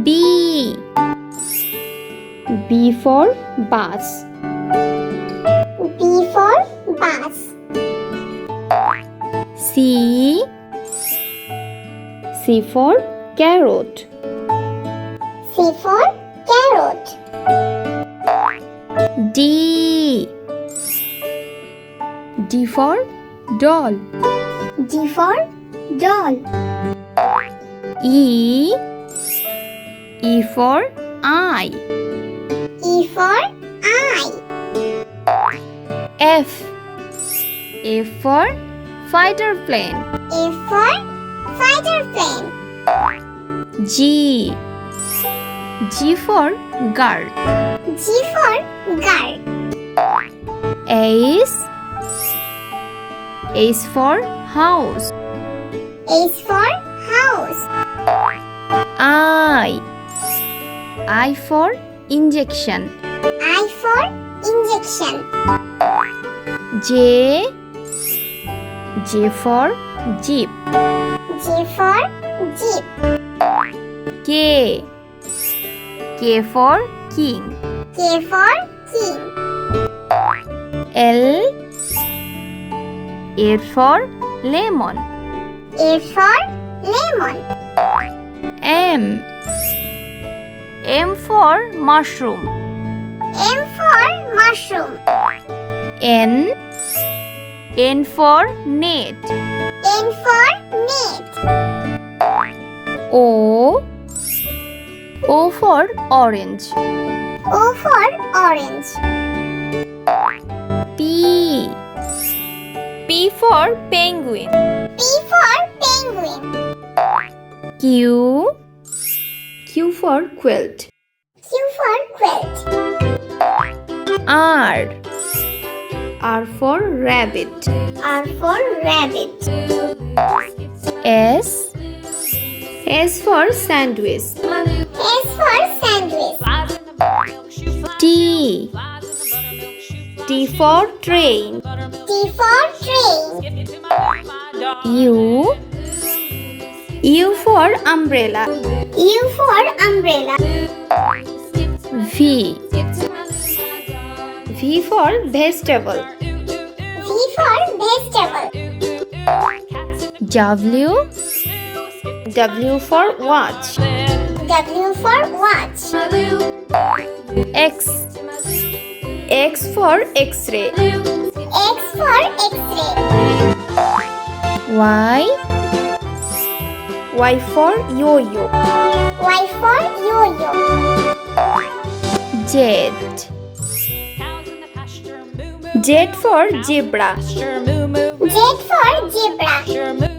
B. B for bus. B for bus. C. C for carrot. C for carrot. D. D for doll. D for doll. E. E for eye. E for eye. F. F for fighter plane. F for fighter plane. G. G for guard. G for guard. H. H for house. H for house. I. I for injection. I for injection. J. J for jeep. J for jeep. K. K for king. K for king. L. L for lemon. A for lemon. M. M for mushroom. M for mushroom. N. N for net. N for net. O. O for orange. O for orange. P. P for penguin. P for penguin. Q. Q for quilt. Q for quilt. R. R for rabbit. R for rabbit. S. S for sandwich. S for sandwich. T. T for train. T for train. U. U for umbrella. U for umbrella. V. V for vegetable. V for vegetable. W. W for watch. W for watch. X. X for X-ray. X for X-ray. Y. Y for yo-yo. Y for yo-yo. Z. Z for zebra. Z for zebra.